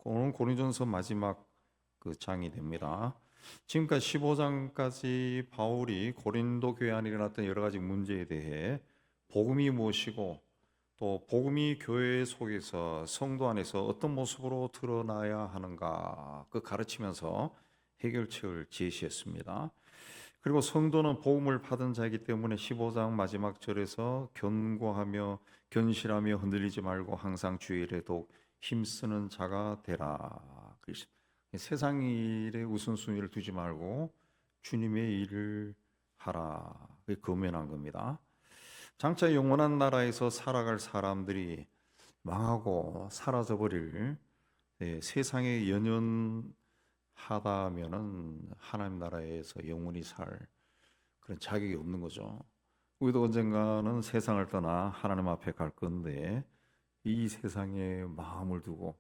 오늘 고린전서 마지막 그 장이 됩니다. 지금까지 15장까지 바울이 고린도 교회 안에 일어났던 여러 가지 문제에 대해 복음이 무엇이고 또 복음이 교회 속에서 성도 안에서 어떤 모습으로 드러나야 하는가 그 가르치면서 해결책을 제시했습니다. 그리고 성도는 복음을 받은 자이기 때문에 15장 마지막 절에서 견고하며 견실하며 흔들리지 말고 항상 주의 일에 더욱 힘쓰는 자가 되라. 세상 일에 우선순위를 두지 말고 주님의 일을 하라. 그게 금연한 겁니다. 장차 영원한 나라에서 살아갈 사람들이 망하고 사라져버릴 세상에 연연하다면은 하나님 나라에서 영원히 살 그런 자격이 없는 거죠. 우리도 언젠가는 세상을 떠나 하나님 앞에 갈 건데 이 세상에 마음을 두고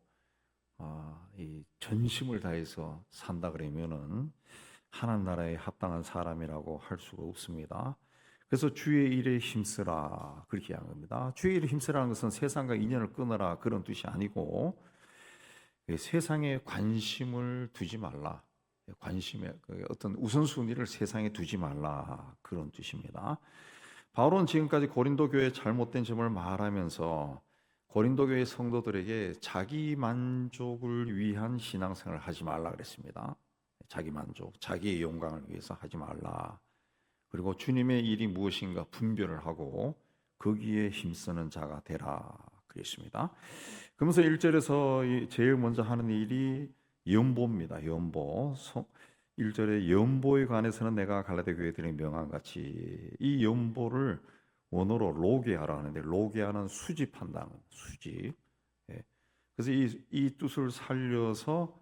이 전심을 다해서 산다 그러면은 하나님 나라에 합당한 사람이라고 할 수가 없습니다. 그래서 주의 일에 힘쓰라 그렇게 한 겁니다. 주의 일에 힘쓰라는 것은 세상과 인연을 끊어라 그런 뜻이 아니고 세상에 관심을 두지 말라. 관심의 어떤 우선순위를 세상에 두지 말라 그런 뜻입니다. 바울은 지금까지 고린도 교회의 잘못된 점을 말하면서 고린도 교회 성도들에게 자기 만족을 위한 신앙생활을 하지 말라 그랬습니다. 자기 만족, 자기의 영광을 위해서 하지 말라. 그리고 주님의 일이 무엇인가 분별을 하고 거기에 힘쓰는 자가 되라 그랬습니다. 그러면서 1절에서 제일 먼저 하는 일이 연보입니다. 연보. 1절에 연보에 관해서는 내가 갈라디 교회들이 명한 같이 이 연보를 원어로 로게하라 하는데 로게하는 수집한다는 수집. 예. 그래서 이 뜻을 살려서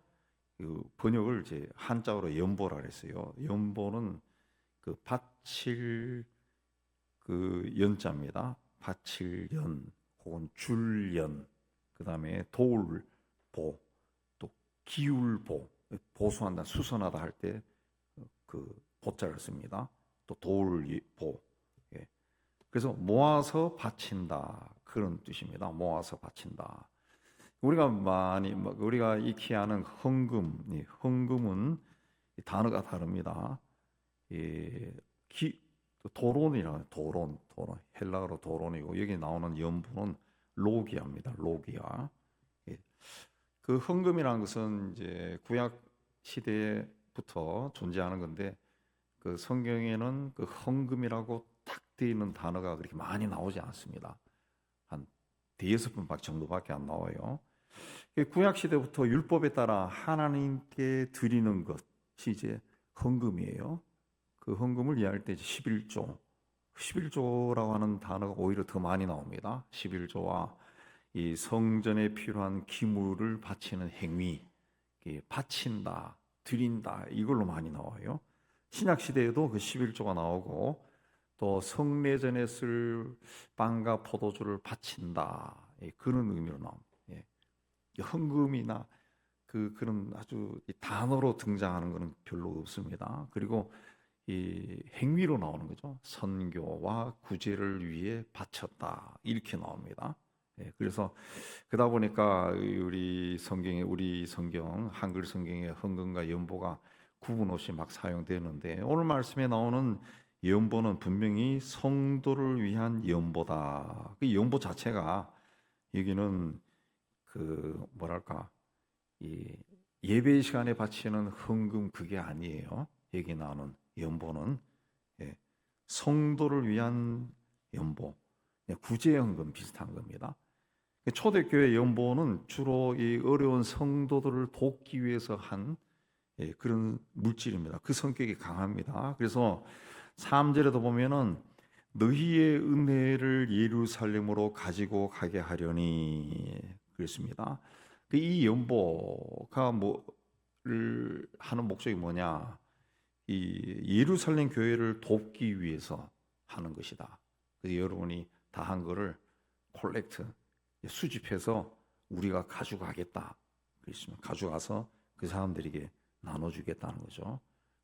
그 번역을 이제 한자어로 연보라 그랬어요. 연보는 그 밭일 그 연자입니다. 밭일 연 혹은 줄연 그다음에 도울보 또 기울보 보수한다 수선하다 할 때 그 보자를 씁니다. 또 도울보 그래서 모아서 바친다 그런 뜻입니다. 모아서 바친다. 우리가 익히 아는 헌금, 헌금은 단어가 다릅니다. 도론이라는 도론 헬라어로 도론이고 여기 나오는 연분은 로기아입니다. 로기아. 그 헌금이라는 것은 이제 구약 시대부터 존재하는 건데 그 성경에는 그 헌금이라고 딱 되어 있는 단어가 그렇게 많이 나오지 않습니다. 한 대여섯 번 정도밖에 안 나와요. 구약 시대부터 율법에 따라 하나님께 드리는 것이 이제 헌금이에요. 그 헌금을 이해할 때 11조라고 하는 단어가 오히려 더 많이 나옵니다. 11조와 이 성전에 필요한 기물을 바치는 행위, 바친다, 드린다 이걸로 많이 나와요. 신약 시대에도 그 11조가 나오고 또 성례전에 쓸 빵과 포도주를 바친다 그런 의미로 나옵니다. 헌금이나 그런 아주 단어로 등장하는 것은 별로 없습니다. 그리고 이 행위로 나오는 거죠. 선교와 구제를 위해 바쳤다 이렇게 나옵니다. 그래서 그러다 보니까 우리 성경 한글 성경에 헌금과 연보가 구분 없이 막 사용되는데 오늘 말씀에 나오는 연보는 분명히 성도를 위한 연보다. 그 연보 자체가 여기는 그 뭐랄까 이 예배 시간에 바치는 헌금 그게 아니에요. 여기 나오는 연보는 성도를 위한 연보, 구제연금 비슷한 겁니다. 초대교회 연보는 주로 이 어려운 성도들을 돕기 위해서 한 그런 물질입니다. 그 성격이 강합니다. 그래서 3절에도 보면은 너희의 은혜를 예루살렘으로 가지고 가게 하려니 그랬습니다. 이 연보가 뭐를 하는 목적이 뭐냐? 이 예루살렘 교회를 돕기 위해서 하는 것이다. 그래서 여러분이 다 한 거를 콜렉트 수집해서 우리가 가져가겠다. 그랬으면 가져가서 그 사람들에게 나눠주겠다는 거죠.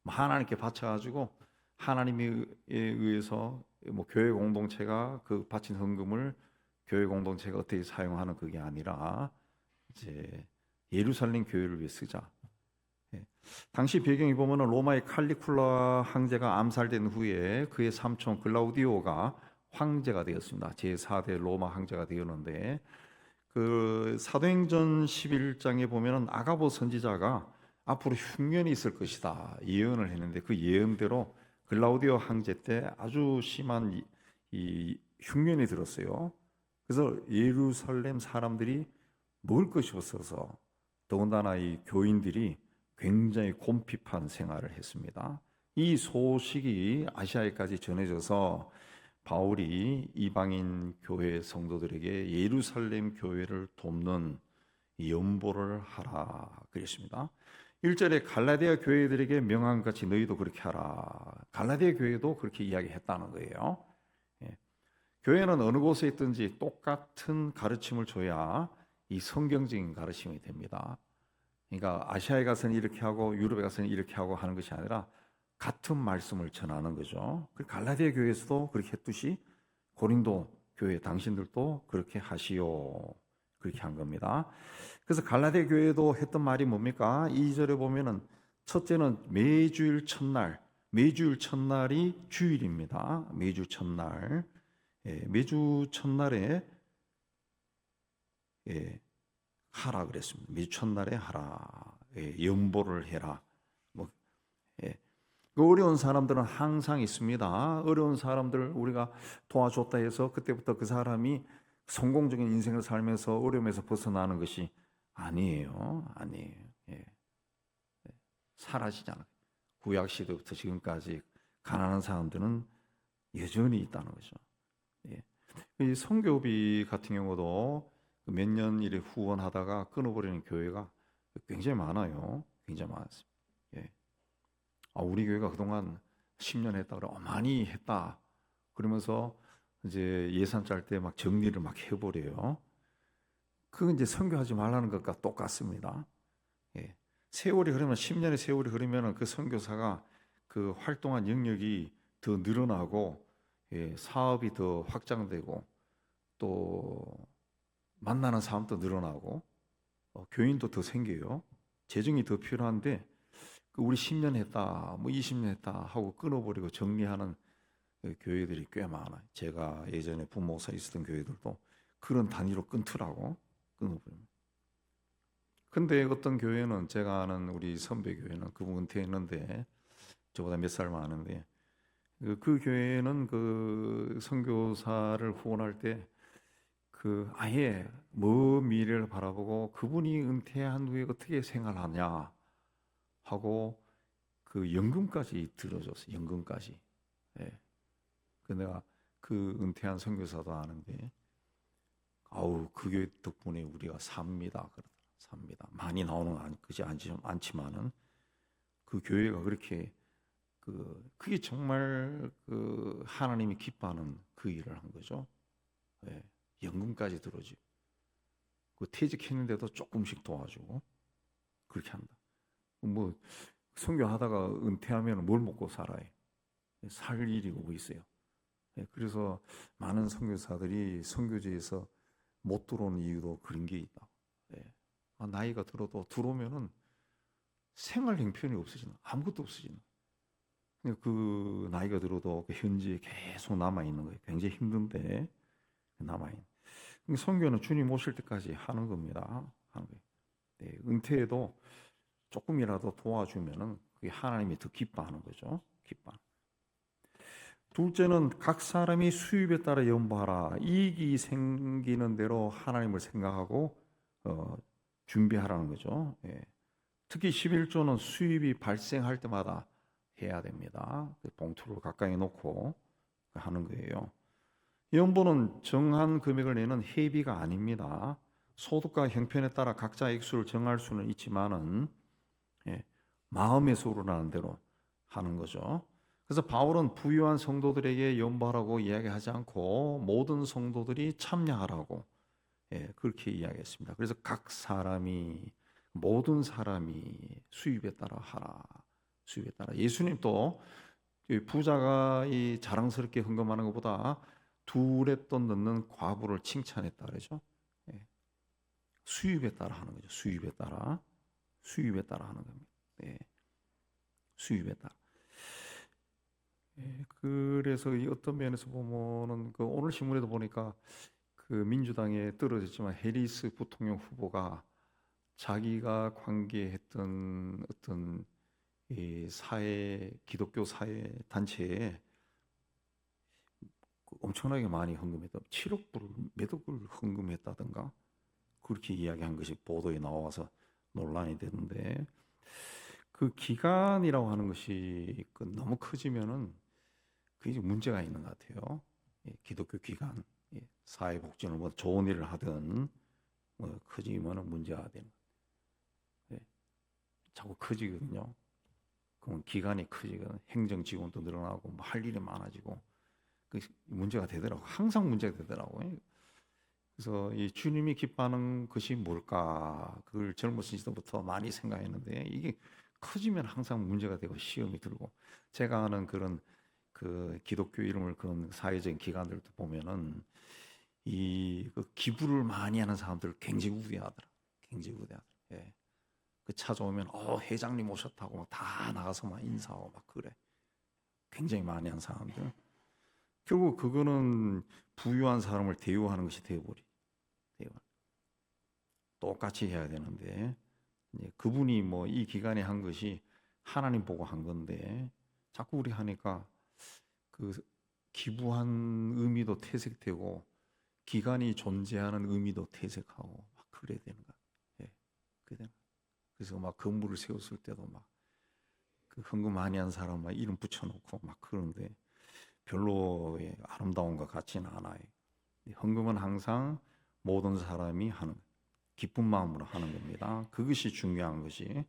하나님께 바쳐가지고 하나님에 의해서 교회 공동체가 그 바친 헌금을 교회 공동체가 어떻게 사용하는 그게 아니라 이제 예루살렘 교회를 위해 쓰자. 예. 당시 배경이 보면은 로마의 칼리굴라 황제가 암살된 후에 그의 삼촌 글라우디오가 황제가 되었습니다. 제4대 로마 황제가 되었는데 그 사도행전 11장에 보면은 아가보 선지자가 앞으로 흉년이 있을 것이다 예언을 했는데 그 예언대로 글라우디오 황제 때 아주 심한 이 흉년이 들었어요. 그래서 예루살렘 사람들이 먹을 것이 없어서 더군다나 이 교인들이 굉장히 곰핍한 생활을 했습니다. 이 소식이 아시아에까지 전해져서 바울이 이방인 교회 성도들에게 예루살렘 교회를 돕는 연보를 하라 그랬습니다. 1절에 갈라디아 교회들에게 명함같이 너희도 그렇게 하라. 갈라디아 교회도 그렇게 이야기했다는 거예요. 예. 교회는 어느 곳에 있든지 똑같은 가르침을 줘야 이 성경적인 가르침이 됩니다. 그러니까 아시아에 가서는 이렇게 하고 유럽에 가서는 이렇게 하고 하는 것이 아니라 같은 말씀을 전하는 거죠. 갈라디아 교회에서도 그렇게 했듯이 고린도 교회 당신들도 그렇게 하시오. 그렇게 한 겁니다. 그래서 갈라디아 교회도 했던 말이 뭡니까? 2절에 보면은 첫째는 매주일 첫날, 매주일 첫날이 주일입니다. 매주 첫날, 매주 첫날에 하라 그랬습니다. 매주 첫날에 하라, 연보를 해라. 뭐, 어려운 사람들은 항상 있습니다. 어려운 사람들 우리가 도와줬다 해서 그때부터 그 사람이 성공적인 인생을 살면서 어려움에서 벗어나는 것이 아니에요. 아니에요. 사라지잖아요. 구약 시대부터 지금까지 가난한 사람들은 여전히 있다는 거죠. 이 선교비 같은 경우도 몇 년 이래 후원하다가 끊어버리는 교회가 굉장히 많아요. 굉장히 많습니다. 우리 교회가 그동안 10년 했다 그래 많이 했다 그러면서 이제 예산 짤 때 막 정리를 막 해버려요. 그건 이제 선교하지 말라는 것과 똑같습니다. 세월이 흐르면 10년의 세월이 흐르면 그 선교사가 그 활동한 영역이 더 늘어나고 사업이 더 확장되고 또 만나는 사람도 늘어나고 교인도 더 생겨요. 재정이 더 필요한데 우리 10년 했다, 뭐 20년 했다 하고 끊어버리고 정리하는 교회들이 꽤 많아요. 제가 예전에 부목사 있었던 교회들도 그런 단위로 끊더라고 끊어버리면. 근데 어떤 교회는 제가 아는 우리 선배 교회는 그분 은퇴했는데 저보다 몇 살 많은데 그 교회는 그 선교사를 후원할 때 그 아예 먼 미래를 바라보고 그분이 은퇴한 후에 어떻게 생활하냐 하고 그 연금까지 들어줬어요. 연금까지. 그 내가 그 은퇴한 선교사도 아는데 그 교회 덕분에 우리가 삽니다. 삽니다. 많이 나오는 것이 않지만은 그 교회가 그렇게 그게 정말 그 하나님이 기뻐하는 그 일을 한 거죠. 연금까지 들어주고 그 퇴직했는데도 조금씩 도와주고 그렇게 한다. 뭐 선교하다가 은퇴하면 뭘 먹고 살아요? 살 일이 오고 있어요. 그래서 많은 선교사들이 선교지에서 못 들어오는 이유도 그런 게 있다. 나이가 들어도 들어오면은 생활 형편이 없어지는 아무것도 없어지는. 그 나이가 들어도 그 현지에 계속 남아 있는 거예요. 굉장히 힘든데 남아 있는. 선교는 주님 오실 때까지 하는 겁니다. 하는 거예요. 은퇴해도 조금이라도 도와주면은 그게 하나님이 더 기뻐하는 거죠. 기뻐. 둘째는 각 사람이 수입에 따라 연보하라. 이익이 생기는 대로 하나님을 생각하고 준비하라는 거죠. 특히 11조는 수입이 발생할 때마다 해야 됩니다. 봉투를 가까이 놓고 하는 거예요. 연보는 정한 금액을 내는 회비가 아닙니다. 소득과 형편에 따라 각자 액수를 정할 수는 있지만은 마음에서 우러나는 대로 하는 거죠. 그래서 바울은 부유한 성도들에게 연보하라고 이야기하지 않고 모든 성도들이 참여하라고 그렇게 이야기했습니다. 그래서 각 사람이 모든 사람이 수입에 따라 하라. 수입에 따라. 예수님도 부자가 이 자랑스럽게 헌금하는 것보다 둘의 돈 넣는 과부를 칭찬했다 그러죠. 수입에 따라 하는 거죠. 수입에 따라 하는 겁니다. 예, 수입에 따라. 예, 그래서 이 어떤 면에서 보면은 그 오늘 신문에도 보니까 그 민주당에 떨어졌지만 해리스 부통령 후보가 자기가 관계했던 어떤 이 사회 기독교 사회 단체에 그 엄청나게 많이 헌금했다. 7억 불을 몇 억을 헌금했다든가 그렇게 이야기한 것이 보도에 나와서 논란이 되는데 그 기간이라고 하는 것이 그 너무 커지면은 그게 문제가 있는 것 같아요. 예, 기독교 기관, 예, 사회복지는 뭐 좋은 일을 하든 뭐 커지면은 문제가 되는. 예, 자꾸 커지거든요. 그러면 기간이 커지거든. 행정 직원도 늘어나고 뭐 할 일이 많아지고 그 문제가 되더라고. 항상 문제가 되더라고요. 그래서 이 주님이 기뻐하는 것이 뭘까? 그걸 젊었을 때부터 많이 생각했는데 이게 커지면 항상 문제가 되고 시험이 들고 제가 아는 그런 그 기독교 이름을 그런 사회적인 기관들도 보면은 이그 기부를 많이 하는 사람들 굉장히 우대하더라. 굉장히 우대하더라. 예. 그 찾아오면 회장님 오셨다고 막 다 나가서 막 인사하고 막 그래. 굉장히 많이 한 사람들. 결국 그거는 부유한 사람을 대우하는 것이 되어버리. 똑같이 해야 되는데 이제 그분이 뭐 이 기간에 한 것이 하나님 보고 한 건데 자꾸 우리 하니까 그 기부한 의미도 퇴색되고 기간이 존재하는 의미도 퇴색하고 막 그래야 되는 거야. 예, 그래 되는 거야. 그래서 막 건물을 세웠을 때도 막 그 헌금 많이 한 사람 막 이름 붙여놓고 막 그러는데 별로 아름다운 것 같지는 않아요. 헌금은 항상 모든 사람이 하는 기쁜 마음으로 하는 겁니다. 그것이 중요한 것이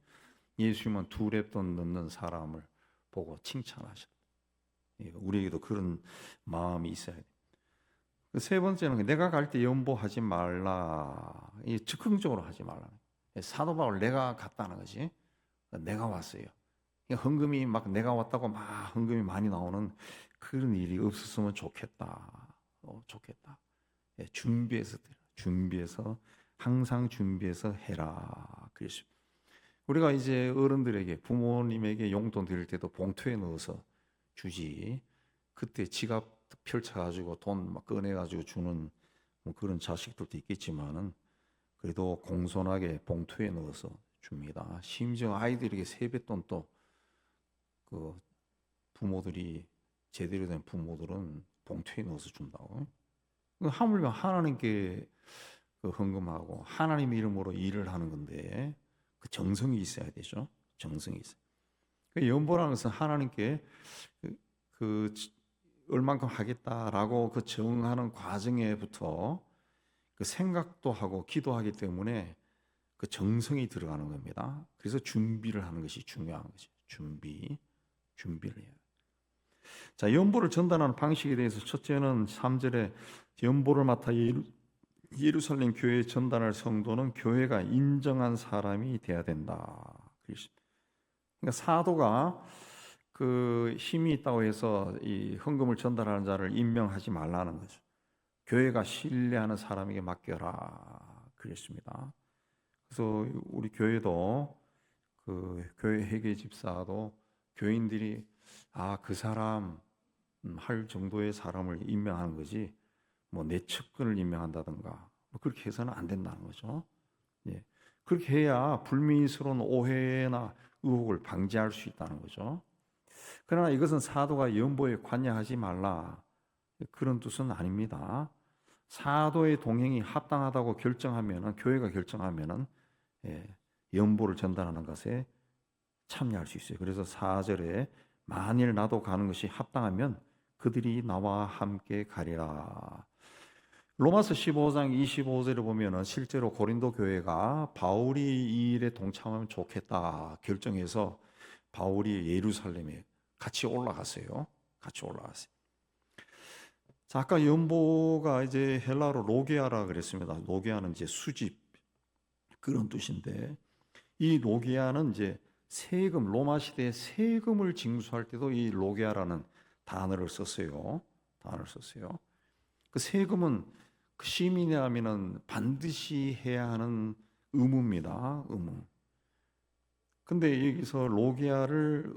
예수님은 두 랩돈 넣는 사람을 보고 칭찬하셨다. 우리에게도 그런 마음이 있어야 돼. 세 번째는 내가 갈 때 염보하지 말라. 적극적으로 하지 말라. 사도 바울 내가 갔다는 거지. 내가 왔어요. 헌금이 막 내가 왔다고 막 헌금이 많이 나오는 그런 일이 없었으면 좋겠다. 좋겠다. 준비해서 항상 준비해서 해라. 그랬어요. 우리가 이제 어른들에게 부모님에게 용돈 드릴 때도 봉투에 넣어서 주지. 그때 지갑 펼쳐가지고 돈 막 꺼내가지고 주는 뭐 그런 자식들도 있겠지만은 그래도 공손하게 봉투에 넣어서 줍니다. 심지어 아이들에게 세뱃돈도 그 부모들이 제대로 된 부모들은 봉투에 넣어서 준다고. 하물며 하나님께 그 헌금하고 하나님 이름으로 일을 하는 건데 그 정성이 있어야 되죠. 정성이 있어요. 그 연보라는 것은 하나님께 그 얼만큼 하겠다라고 그 정하는 과정에부터 그 생각도 하고 기도하기 때문에 그 정성이 들어가는 겁니다. 그래서 준비를 하는 것이 중요한 거죠. 준비를 해야. 자, 연보를 전달하는 방식에 대해서 첫째는 3절에 연보를 맡아 예루살렘 교회에 전달할 성도는 교회가 인정한 사람이 돼야 된다. 그러니까 사도가 그 힘이 있다고 해서 이 헌금을 전달하는 자를 임명하지 말라는 거죠. 교회가 신뢰하는 사람에게 맡겨라. 그랬습니다. 그래서 우리 교회도 그 교회 회계 집사도 교인들이 그 사람 할 정도의 사람을 임명하는 거지 뭐 내 측근을 임명한다든가 뭐 그렇게 해서는 안 된다는 거죠. 예. 그렇게 해야 불미스러운 오해나 의혹을 방지할 수 있다는 거죠. 그러나 이것은 사도가 연보에 관여하지 말라 그런 뜻은 아닙니다. 사도의 동행이 합당하다고 결정하면은 교회가 결정하면은 연보를 전달하는 것에 참여할 수 있어요. 그래서 4절에 만일 나도 가는 것이 합당하면 그들이 나와 함께 가리라. 로마서 15장 25절에 보면은 실제로 고린도 교회가 바울이 이 일에 동참하면 좋겠다 결정해서 바울이 예루살렘에 같이 올라갔어요. 자, 아까 연보가 이제 헬라어로 로게아라 그랬습니다. 로게아는 이제 수집 그런 뜻인데 이 로게아는 이제 세금 로마 시대에 세금을 징수할 때도 이 로게아라는 단어를 썼어요. 그 세금은 그 시민이라면은 반드시 해야 하는 의무입니다. 의무. 근데 여기서 로기아를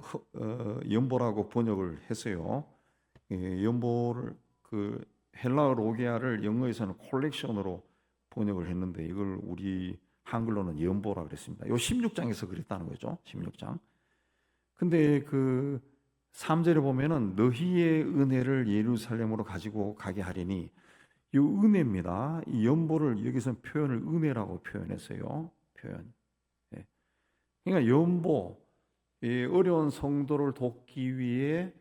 연보라고 번역을 했어요. 연보를 그 헬라어 로기아를 영어에서는 콜렉션으로 번역을 했는데 이걸 우리 한글로는 연보라 그랬습니다. 요 16장에서 그랬다는 거죠. 16장. 근데 그 3절에 보면은 너희의 은혜를 예루살렘으로 가지고 가게 하리니 이 은혜입니다. 이 연보를 여기서 표현을 은혜라고 표현했어요. 표현. 예. 그러니까 연보, 이 어려운 성도를 돕기 위해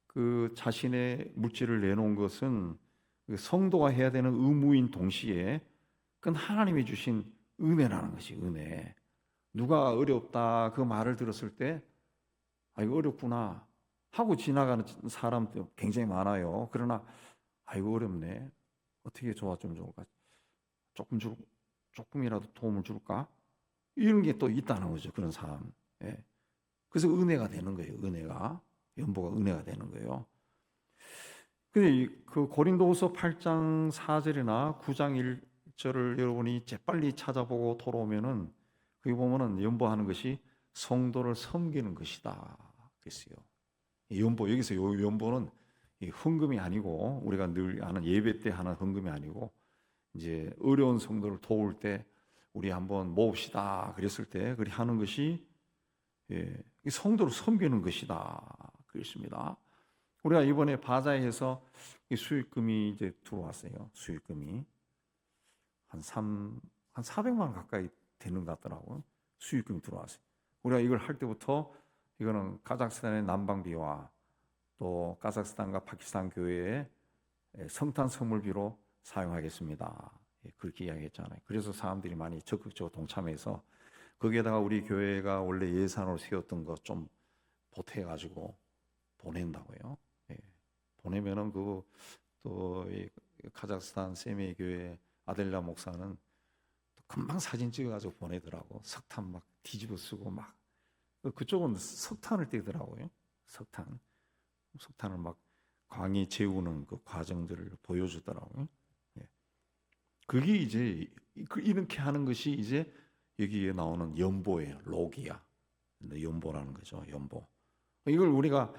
그 자신의 물질을 내놓은 것은 그 성도가 해야 되는 의무인 동시에 그건 하나님이 주신 은혜라는 것이 은혜. 누가 어렵다 그 말을 들었을 때 아 이거 어렵구나 하고 지나가는 사람도 굉장히 많아요. 그러나 아이고 어렵네. 어떻게 도와주면 좋을까? 조금이라도 도움을 줄까? 이런 게 또 있다는 거죠. 그런 사람. 예. 그래서 은혜가 되는 거예요. 은혜가 연보가 은혜가 되는 거예요. 근데 그 고린도후서 8장 4절이나 9장 1절을 여러분이 재빨리 찾아보고 돌아오면은 거기 보면은 연보하는 것이 성도를 섬기는 것이다. 그랬어요. 연보 여기서 요 연보는 헌금이 아니고 우리가 늘 아는 예배 때 하는 헌금이 아니고 이제 어려운 성도를 도울 때 우리 한번 모읍시다 그랬을 때 그리 하는 것이 성도를 섬기는 것이다. 그랬습니다. 우리가 이번에 바자회에서 수익금이 이제 들어왔어요. 수익금이 한 400만 원 가까이 되는 것 같더라고요. 수익금이 들어왔어요. 우리가 이걸 할 때부터 이거는 카자흐스탄의 난방비와 또 카자흐스탄과 파키스탄 교회의 성탄 선물비로 사용하겠습니다. 그렇게 이야기했잖아요. 그래서 사람들이 많이 적극적으로 동참해서 거기에다가 우리 교회가 원래 예산으로 세웠던 거 좀 보태가지고 보낸다고요. 보내면은 또 카자흐스탄 세미 교회 아델라 목사는 금방 사진 찍어가지고 보내더라고. 석탄 막 뒤집어 쓰고 막 그쪽은 석탄을 떼더라고요. 석탄을 막 광이 재우는 그 과정들을 보여주더라고요. 그게 이제 이렇게 하는 것이 이제 여기에 나오는 연보예요. 로기야. 연보라는 거죠. 연보. 이걸 우리가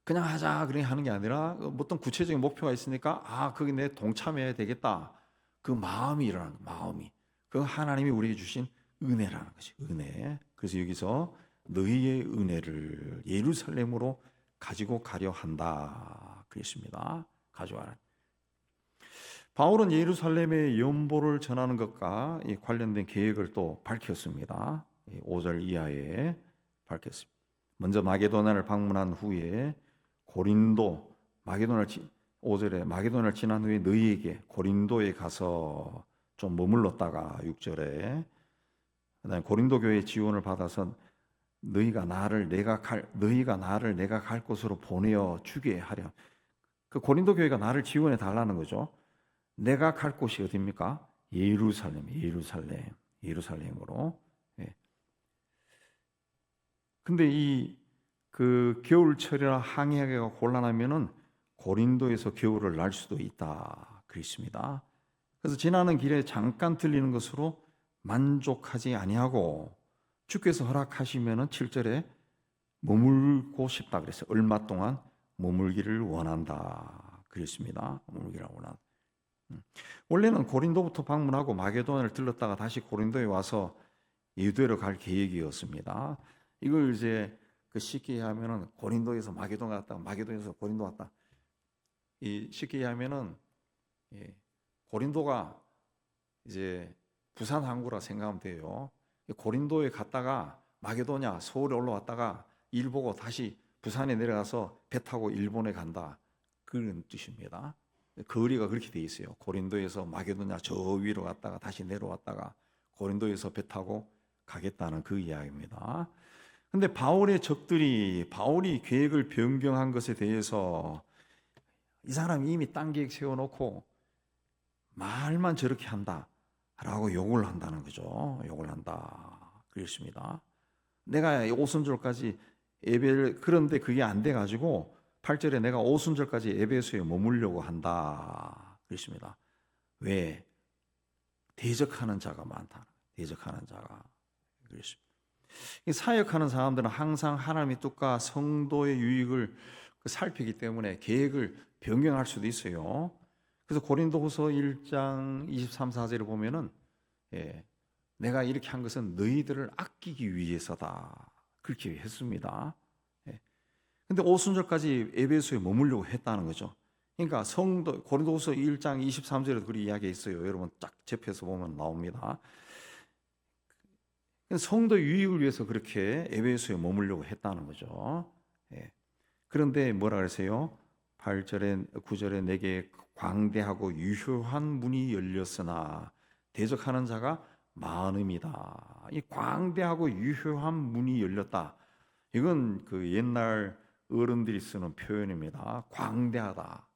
그냥 하자 그래 하는 게 아니라 어떤 구체적인 목표가 있으니까 거기 내 동참해야 되겠다. 그 마음이 일어나는 마음이. 그 하나님이 우리에게 주신 은혜라는 것이 은혜. 그래서 여기서 너희의 은혜를 예루살렘으로 가지고 가려 한다. 그랬습니다. 가져와라. 바울은 예루살렘의 연보를 전하는 것과 관련된 계획을 또 밝혔습니다. 5절 이하에 밝혔습니다. 먼저 마게도냐를 방문한 후에 고린도, 5절에 마게도냐를 지난 후에 너희에게 고린도에 가서 좀 머물렀다가 6절에 그다음에 고린도 교회의 지원을 받아서 너희가 나를 내가 갈 곳으로 보내어 주게 하려. 그 고린도 교회가 나를 지원해 달라는 거죠. 내가 갈 곳이 어디입니까? 예루살렘으로. 근데 그 겨울철이라 항해하기가 곤란하면은 고린도에서 겨울을 날 수도 있다. 그랬습니다. 그래서 지나는 길에 잠깐 들리는 것으로 만족하지 아니하고 주께서 허락하시면은 7절에 머물고 싶다 그랬어요. 얼마 동안 머물기를 원한다. 그랬습니다. 머물기를 원한다. 원래는 고린도부터 방문하고 마게도냐를 들렀다가 다시 고린도에 와서 유대로 갈 계획이었습니다. 이걸 이제 쉽게 하면은 고린도에서 마게도냐 갔다가 마게도에서 고린도 왔다. 쉽게 하면은 고린도가 이제 부산 항구라 생각하면 돼요. 고린도에 갔다가 마게도냐 서울에 올라왔다가 일 보고 다시 부산에 내려가서 배 타고 일본에 간다. 그런 뜻입니다. 거리가 그렇게 돼 있어요. 고린도에서 마게도냐 저 위로 갔다가 다시 내려왔다가 고린도에서 배 타고 가겠다는 그 이야기입니다. 근데 바울의 적들이 바울이 계획을 변경한 것에 대해서 이 사람이 이미 딴 계획 세워놓고 말만 저렇게 한다라고 욕을 한다는 거죠. 욕을 한다. 그랬습니다. 내가 오순절까지 예배를 그런데 그게 안 돼가지고 8절에 내가 오순절까지 에베소에 머물려고 한다. 그랬습니다. 왜? 대적하는 자가 많다. 대적하는 자가. 그렇습니다. 이 사역하는 사람들은 항상 하나님의 뜻과 성도의 유익을 살피기 때문에 계획을 변경할 수도 있어요. 그래서 고린도후서 1장 23, 4절을 보면은 내가 이렇게 한 것은 너희들을 아끼기 위해서다. 그렇게 했습니다. 근데 오순절까지 에베소에 머물려고 했다는 거죠. 그러니까 성도 고린도후서 1장 23절에도 그렇게 이야기했어요. 여러분 딱 접해서 보면 나옵니다. 성도 유익을 위해서 그렇게 에베소에 머물려고 했다는 거죠. 그런데 뭐라 그랬어요? 8절에 9절에 내게 광대하고 유효한 문이 열렸으나 대적하는 자가 많음이다. 이 광대하고 유효한 문이 열렸다. 이건 그 옛날 어른들이 쓰는 표현입니다. 광대하다.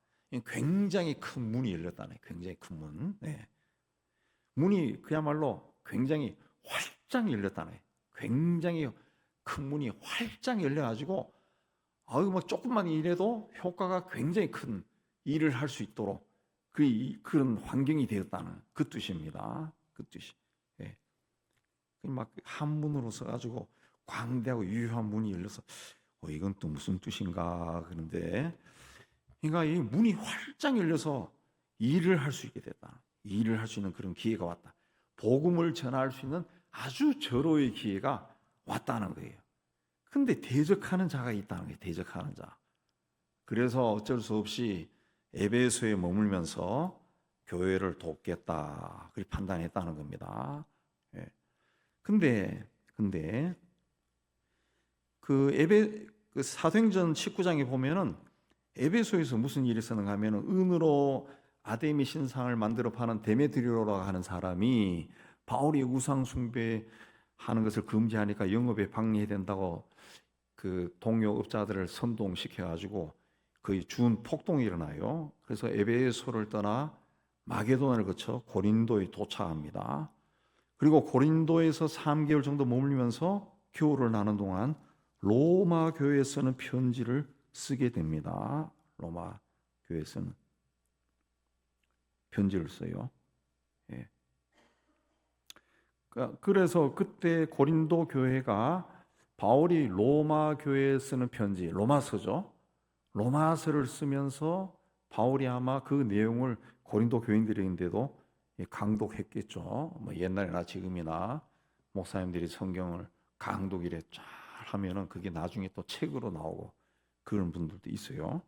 굉장히 큰 문이 열렸다네. 굉장히 큰 문. 문이 그야말로 굉장히 활짝 열렸다네. 굉장히 큰 문이 활짝 열려가지고 뭐 조금만 일해도 효과가 굉장히 큰 일을 할 수 있도록 그런 환경이 되었다는 그 뜻입니다. 그 뜻이. 막 한문으로 써가지고 광대하고 유효한 문이 열려서 이건 또 무슨 뜻인가 그런데 그러니까 이 문이 활짝 열려서 일을 할 수 있게 됐다. 일을 할 수 있는 그런 기회가 왔다. 복음을 전할 수 있는 아주 절호의 기회가 왔다는 거예요. 근데 대적하는 자가 있다는 거예요. 대적하는 자. 그래서 어쩔 수 없이 에베소에 머물면서 교회를 돕겠다. 그렇게 판단했다는 겁니다. 근데 그 사도행전 19장에 보면은 에베소에서 무슨 일이 있었는가 하면은 은으로 아데미 신상을 만들어 파는 데메드리오라고 하는 사람이 바울이 우상 숭배하는 것을 금지하니까 영업에 방해해야 된다고 그 동료업자들을 선동시켜 가지고 거의 준 폭동이 일어나요. 그래서 에베소를 떠나 마게도나를 거쳐 고린도에 도착합니다. 그리고 고린도에서 3개월 정도 머물면서 교우를 나눈 동안 로마 교회에 쓰는 편지를 쓰게 됩니다. 로마 교회에서는 편지를 써요. 그래서 그때 고린도 교회가 바울이 로마 교회에 쓰는 편지, 로마서죠. 로마서를 쓰면서 바울이 아마 그 내용을 고린도 교인들인데도 강독했겠죠. 뭐 옛날이나 지금이나 목사님들이 성경을 강독이래 쫙 하면은 그게 나중에 또 책으로 나오고 그런 분들도 있어요.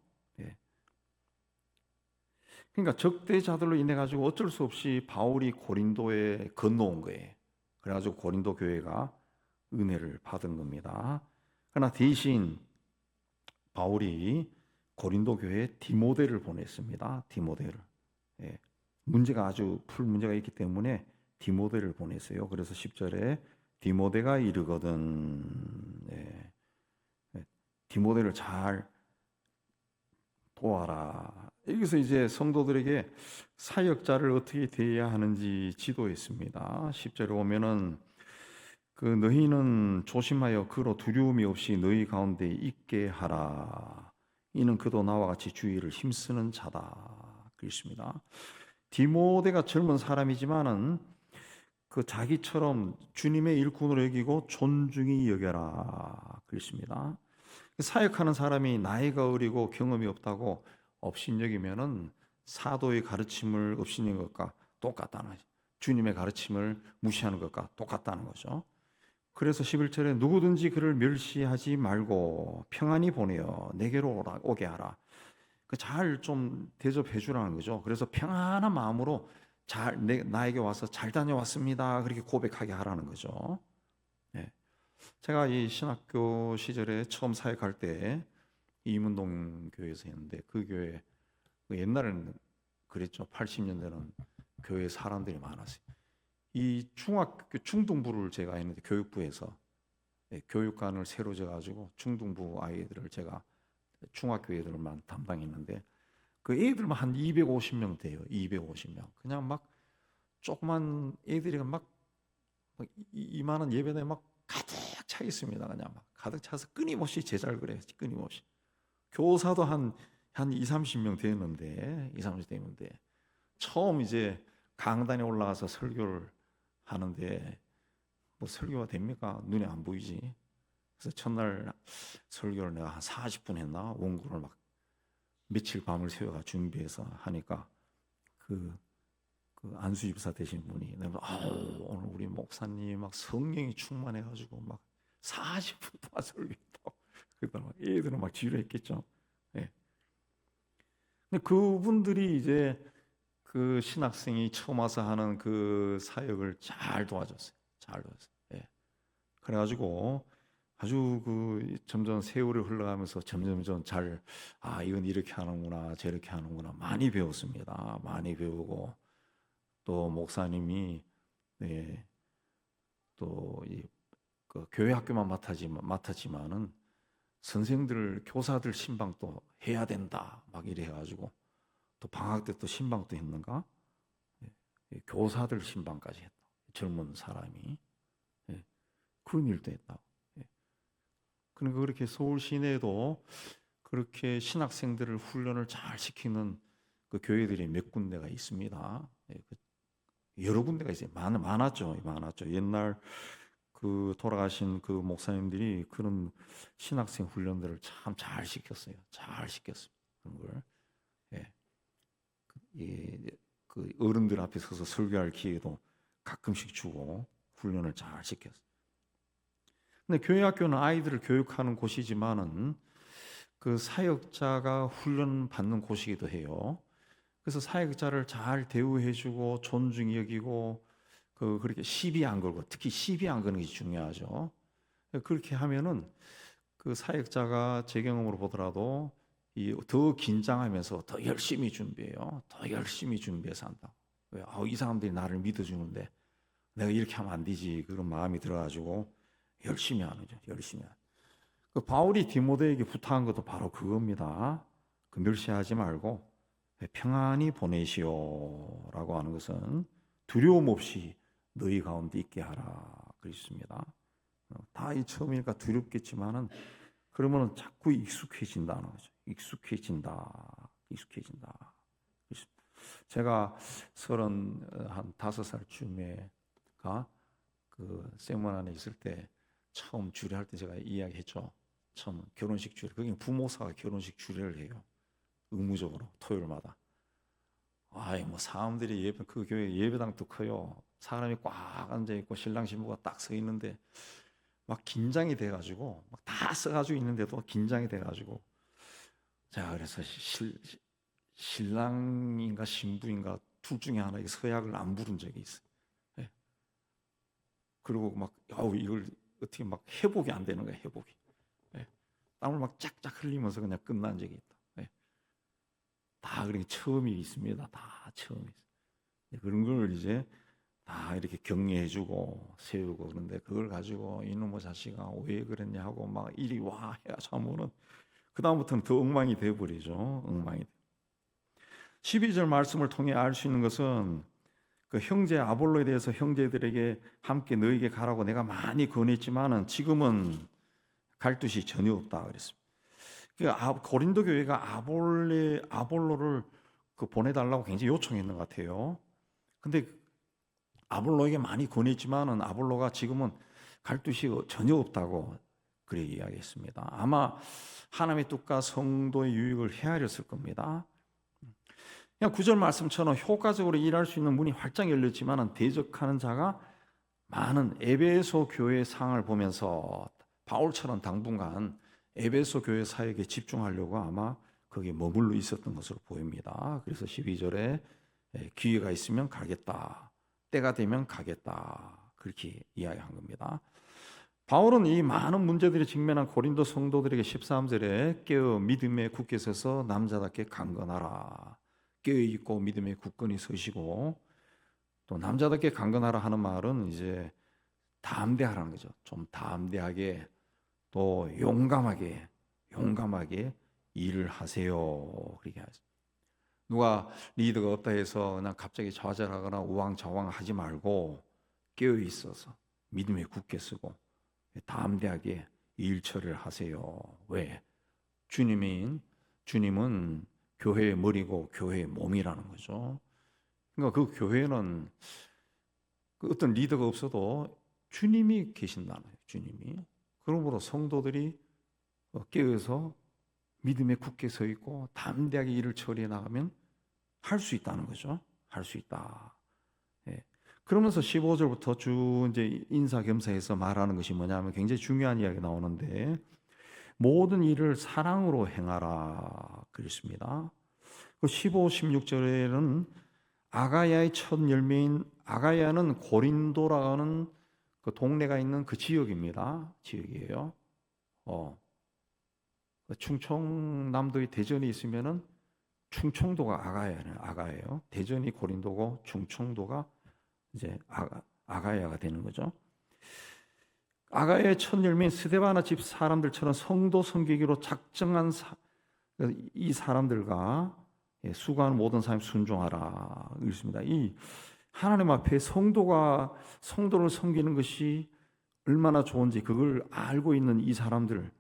그러니까 적대자들로 인해 가지고 어쩔 수 없이 바울이 고린도에 건너온 거예요. 그래가지고 고린도 교회가 은혜를 받은 겁니다. 그러나 대신 바울이 고린도 교회에 디모데를 보냈습니다. 디모데를. 문제가 아주 풀 문제가 있기 때문에 디모데를 보냈어요. 그래서 10절에 디모데가 이르거든. 디모데를 잘 도와라. 여기서 이제 성도들에게 사역자를 어떻게 대해야 하는지 지도했습니다. 10절에 보면은 그 너희는 조심하여 그로 두려움이 없이 너희 가운데 있게 하라. 이는 그도 나와 같이 주의를 힘쓰는 자다. 그렇습니다. 디모데가 젊은 사람이지만은 그 자기처럼 주님의 일꾼으로 여기고 존중히 여겨라. 그렇습니다. 사역하는 사람이 나이가 어리고 경험이 없다고 업신여기면은 사도의 가르침을 업신인 것과 똑같다는 거죠. 주님의 가르침을 무시하는 것과 똑같다는 거죠. 그래서 11절에 누구든지 그를 멸시하지 말고 평안히 보내어 내게로 오게 하라. 잘 좀 대접해 주라는 거죠. 그래서 평안한 마음으로 나에게 와서 잘 다녀왔습니다. 그렇게 고백하게 하라는 거죠. 제가 이 신학교 시절에 처음 사역할 때 이문동 교회에서 했는데 그 교회 옛날에는 그랬죠. 80년대는 교회 사람들이 많았어요. 이 중학교 중등부를 제가 했는데 교육부에서 교육관을 새로 져가지고 중등부 아이들을 제가 중학교 애들만 담당했는데 그 애들만 한 250명 돼요. 250명. 그냥 막 조그만 애들이 막 이만한 예배당에 막 가득 차 있습니다. 그냥 막 가득 차서 끊임없이 제자를 그래요. 끊임없이. 교사도 한 2, 30명 되는데 2, 30 되는데 처음 이제 강단에 올라가서 설교를 하는데 뭐 설교가 됩니까? 눈에 안 보이지. 그래서 첫날 설교를 내가 한 40분 했나? 원고를 막 며칠 밤을 새워가 준비해서 하니까 그 안수 집사 되신 분이 내가 오늘 우리 목사님 막 성령이 충만해가지고 막 40분 동안 설교했다고. 그러다 막 애들은 막 지루했겠죠. 예. 근데 그분들이 이제 그 신학생이 처음 와서 하는 그 사역을 잘 도와줬어요. 잘 도와줬어요. 예. 그래가지고 아주 그 점점 세월이 흘러가면서 점점 잘 이건 이렇게 하는구나 저렇게 하는구나 많이 배웠습니다. 많이 배우고 또 목사님이 네, 또그 교회 학교만 맡았지만은 선생들 교사들 신방도 해야 된다 막 이래 가지고 또 방학 때 또 신방도 했는가? 예, 교사들 신방까지 했다. 젊은 사람이 예, 그런 일도 했다고. 예. 그러니까 그렇게 서울 시내에도 그렇게 신학생들을 훈련을 잘 시키는 그 교회들이 몇 군데가 있습니다. 예, 여러 군데가 있어요. 많았죠. 옛날 그 돌아가신 그 목사님들이 그런 신학생 훈련들을 참 잘 시켰어요. 잘 시켰어요. 그런 걸. 예. 그 어른들 앞에 서서 설교할 기회도 가끔씩 주고 훈련을 잘 시켰어요. 근데 교회 학교는 아이들을 교육하는 곳이지만은 그 사역자가 훈련 받는 곳이기도 해요. 그래서 사역자를 잘 대우해주고 존중히 여기고 그렇게 시비 안 걸고 특히 시비 안 거는 게 중요하죠. 그렇게 하면은 그 사역자가 제 경험으로 보더라도 더 긴장하면서 더 열심히 준비해요. 더 열심히 준비해서 한다. 왜? 이 사람들이 나를 믿어주는데 내가 이렇게 하면 안 되지 그런 마음이 들어가지고 열심히 하는 거죠. 열심히 하는. 그 바울이 디모데에게 부탁한 것도 바로 그겁니다. 그 멸시하지 말고 평안히 보내시오라고 하는 것은 두려움 없이 너희 가운데 있게 하라 그랬습니다. 다 이 처음이니까 두렵겠지만은 그러면은 자꾸 익숙해진다는 거죠. 익숙해진다. 제가 35살쯤에가 그 생문 안에 있을 때 처음 주례할 때 제가 이야기했죠. 처음 결혼식 주례. 거기 부목사가 결혼식 주례를 해요. 의무적으로 토요일마다. 뭐 사람들이 그 교회 예배당도 커요. 사람이 꽉 앉아 있고 신랑 신부가 딱 서 있는데 막 긴장이 돼가지고 막 다 써가지고 있는데도 긴장이 돼가지고 제가 그래서 신랑인가 신부인가 둘 중에 하나 서약을 안 부른 적이 있어요. 예. 그리고 막 이걸 어떻게 막 회복이 안 되는 거예요. 회복이. 예. 땀을 막 쫙쫙 흘리면서 그냥 끝난 적이 있다. 예. 다 그렇게 처음이 있습니다. 다 처음이 있어요. 그런 걸 이제 다 이렇게 격려해주고 세우고 그런데 그걸 가지고 이놈의 자식아 왜 그랬냐 하고 막 이리 와 해가지고 하면은 그 다음부터는 더 엉망이 되어버리죠. 엉망이. 12절 말씀을 통해 알 수 있는 것은 그 형제 아볼로에 대해서 형제들에게 함께 너에게 가라고 내가 많이 권했지만은 지금은 갈 뜻이 전혀 없다 그랬습니다. 그러니까 고린도 교회가 아볼로를 보내달라고 굉장히 요청했는 것 같아요. 근데 아볼로에게 많이 권했지만은 아볼로가 지금은 갈 뜻이 전혀 없다고 그래 이야기했습니다. 아마 하나님의 뜻과 성도의 유익을 헤아렸을 겁니다. 그냥 9절 말씀처럼 효과적으로 일할 수 있는 문이 활짝 열렸지만은 대적하는 자가 많은 에베소 교회 상황을 보면서 바울처럼 당분간 에베소 교회 사역에 집중하려고 아마 거기에 머물러 있었던 것으로 보입니다. 그래서 12절에 기회가 있으면 가겠다. 때가 되면 가겠다. 그렇게 이야기한 겁니다. 바울은 이 많은 문제들이 직면한 고린도 성도들에게 13절에 깨어 믿음에 굳게 서서 남자답게 강건하라. 깨어 있고 믿음에 굳건히 서시고 또 남자답게 강건하라 하는 말은 이제 담대하라는 거죠. 좀 담대하게 또 용감하게 일을 하세요. 그렇게 하죠. 누가 리더가 없다 해서 그냥 갑자기 좌절하거나 우왕좌왕하지 말고 깨어 있어서 믿음에 굳게 서고 담대하게 일 처리를 하세요. 왜? 주님은 교회의 머리고 교회의 몸이라는 거죠. 그러니까 그 교회는 그 어떤 리더가 없어도 주님이 계신다는 거예요. 주님이. 그러므로 성도들이 깨어서 믿음에 굳게 서 있고 담대하게 일을 처리해 나가면 할 수 있다는 거죠. 할 수 있다. 예. 그러면서 15절부터 쭉 이제 인사겸사해서 말하는 것이 뭐냐면 굉장히 중요한 이야기 나오는데 모든 일을 사랑으로 행하라 그랬습니다. 그 15, 16절에는 아가야의 첫 열매인 아가야는 고린도라는 그 동네가 있는 그 지역입니다. 지역이에요. 충청남도의 대전이 있으면은 충청도가 아가예요. 대전이 고린도고 충청도가 이제 아가야가 되는 거죠. 아가야의 첫 열매인 스데바나 집 사람들처럼 성도 섬기기로 작정한 이 사람들과 수고하는 모든 사람이 순종하라 그랬습니다. 이 하나님 앞에 성도를 섬기는 것이 얼마나 좋은지 그걸 알고 있는 이 사람들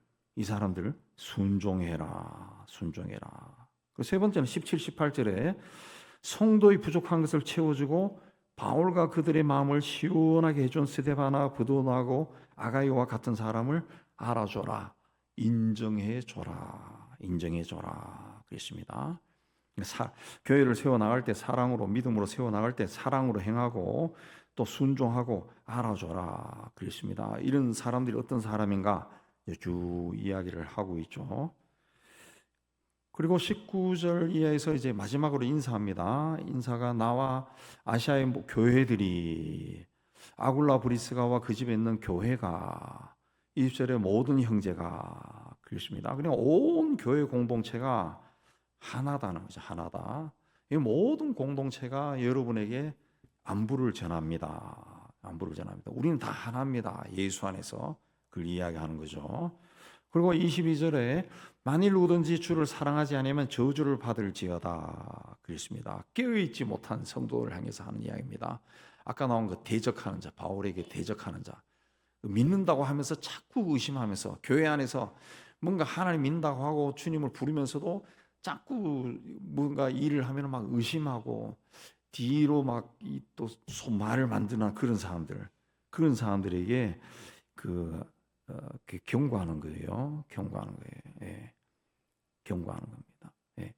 순종해라. 그 세 번째는 17, 18절에 성도의 부족한 것을 채워주고 바울과 그들의 마음을 시원하게 해준 스데바나 브도나고 아가이와 같은 사람을 알아줘라. 인정해줘라. 그랬습니다. 교회를 세워나갈 때 사랑으로 믿음으로 세워나갈 때 사랑으로 행하고 또 순종하고 알아줘라 그랬습니다. 이런 사람들이 어떤 사람인가 쭉 이야기를 하고 있죠. 그리고 19절 이하에서 이제 마지막으로 인사합니다. 인사가 나와 아시아의 교회들이 아굴라 브리스가와 그 집에 있는 교회가 20절에 모든 형제가 그랬습니다. 그냥 온 교회 공동체가 하나다는 거죠. 하나다. 이 모든 공동체가 여러분에게 안부를 전합니다. 우리는 다 하나입니다. 예수 안에서 그걸 이야기하는 거죠. 그리고 22절에 만일 누구든지 주를 사랑하지 않으면 저주를 받을지어다 그랬습니다. 깨어있지 못한 성도를 향해서 하는 이야기입니다. 아까 나온 그 대적하는 자, 바울에게 대적하는 자, 믿는다고 하면서 자꾸 의심하면서 교회 안에서 뭔가 하나님 믿는다고 하고 주님을 부르면서도 자꾸 뭔가 일을 하면 막 의심하고 뒤로 막 또 말을 만드는 그런 사람들에게 경고하는 거예요. 예. 경고하는 겁니다. 예.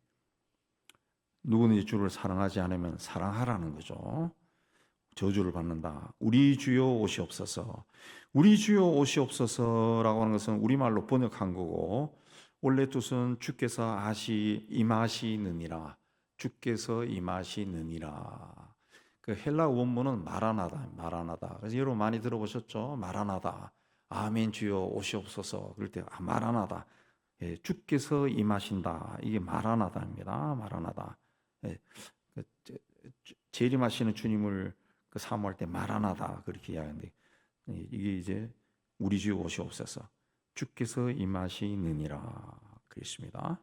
누구든지 주를 사랑하지 않으면 사랑하라는 거죠. 저주를 받는다. 우리 주여 오시옵소서. 우리 주여 오시옵소서라고 하는 것은 우리말로 번역한 거고 원래 뜻은 주께서 임하시느니라. 그 헬라 원문은 마라나다. 그래서 여러분 많이 들어보셨죠? 마라나다. 아멘 주여 오시옵소서. 그럴 때 마라나다. 예, 주께서 임하신다. 이게 마라나다입니다. 마라나다. 예, 재림하시는 주님을 사모할 때 마라나다 그렇게 이야기하는데 이게 이제 우리 주여 오시옵소서. 주께서 임하시느니라 그랬습니다.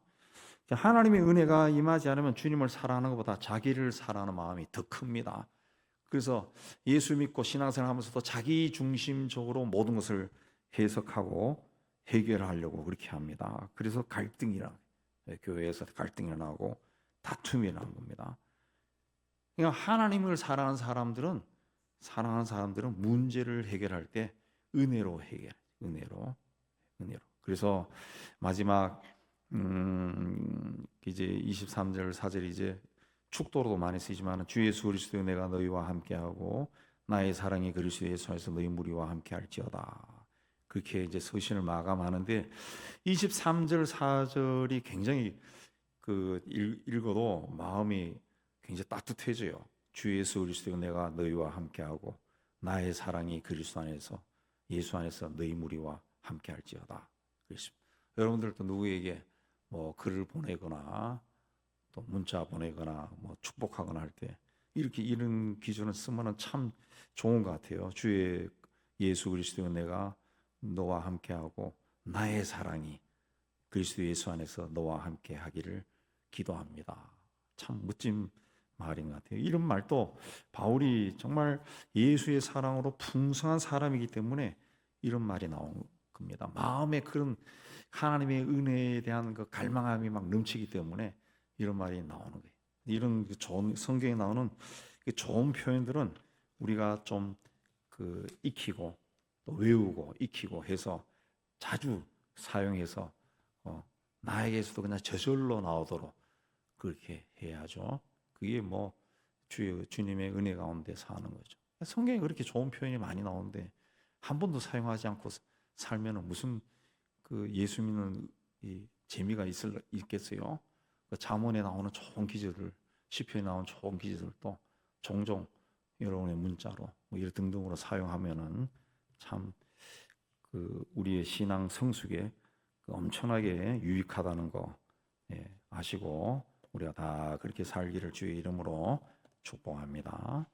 하나님의 은혜가 임하지 않으면 주님을 사랑하는 것보다 자기를 사랑하는 마음이 더 큽니다. 그래서 예수 믿고 신앙생활 하면서도 자기 중심적으로 모든 것을 해석하고 해결하려고 그렇게 합니다. 그래서 교회에서 갈등이 나고 다툼이 나는 겁니다. 그러니까 하나님을 사랑하는 사람들은 문제를 해결할 때 은혜로. 그래서 마지막 이제 23절 4절이 이제 축도로도 많이 쓰이지만 주 예수 그리스도 내가 너희와 함께하고 나의 사랑이 그리스도 예수 안에서 너희 무리와 함께할지어다. 그렇게 이제 서신을 마감하는데 23절 4절이 굉장히 읽어도 마음이 굉장히 따뜻해져요. 주 예수 그리스도 내가 너희와 함께하고 나의 사랑이 그리스도 안에서 예수 안에서 너희 무리와 함께할지어다. 그렇습니다. 여러분들도 누구에게 글을 보내거나 또 문자 보내거나 축복하거나 할 때 이런 기준을 쓰면은 참 좋은 것 같아요. 주의 예수 그리스도 내가 너와 함께하고 나의 사랑이 그리스도 예수 안에서 너와 함께하기를 기도합니다. 참 멋진 말인 것 같아요. 이런 말도 바울이 정말 예수의 사랑으로 풍성한 사람이기 때문에 이런 말이 나온 겁니다. 마음에 그런 하나님의 은혜에 대한 그 갈망함이 막 넘치기 때문에 이런 말이 나오는 거예요. 이런 좋은 성경에 나오는 좋은 표현들은 우리가 좀 익히고 또 외우고 익히고 해서 자주 사용해서 나에게서도 그냥 저절로 나오도록 그렇게 해야죠. 그게 뭐 주님의 은혜 가운데 사는 거죠. 성경에 그렇게 좋은 표현이 많이 나오는데 한 번도 사용하지 않고 살면은 무슨 예수 믿는 이 재미가 있겠어요? 잠언에 나오는 좋은 기제들, 시편에 나오는 좋은 기제들도 종종 여러분의 문자로 뭐 이런 등등으로 사용하면은 참 우리의 신앙 성숙에 엄청나게 유익하다는 거 아시고 우리가 다 그렇게 살기를 주의 이름으로 축복합니다.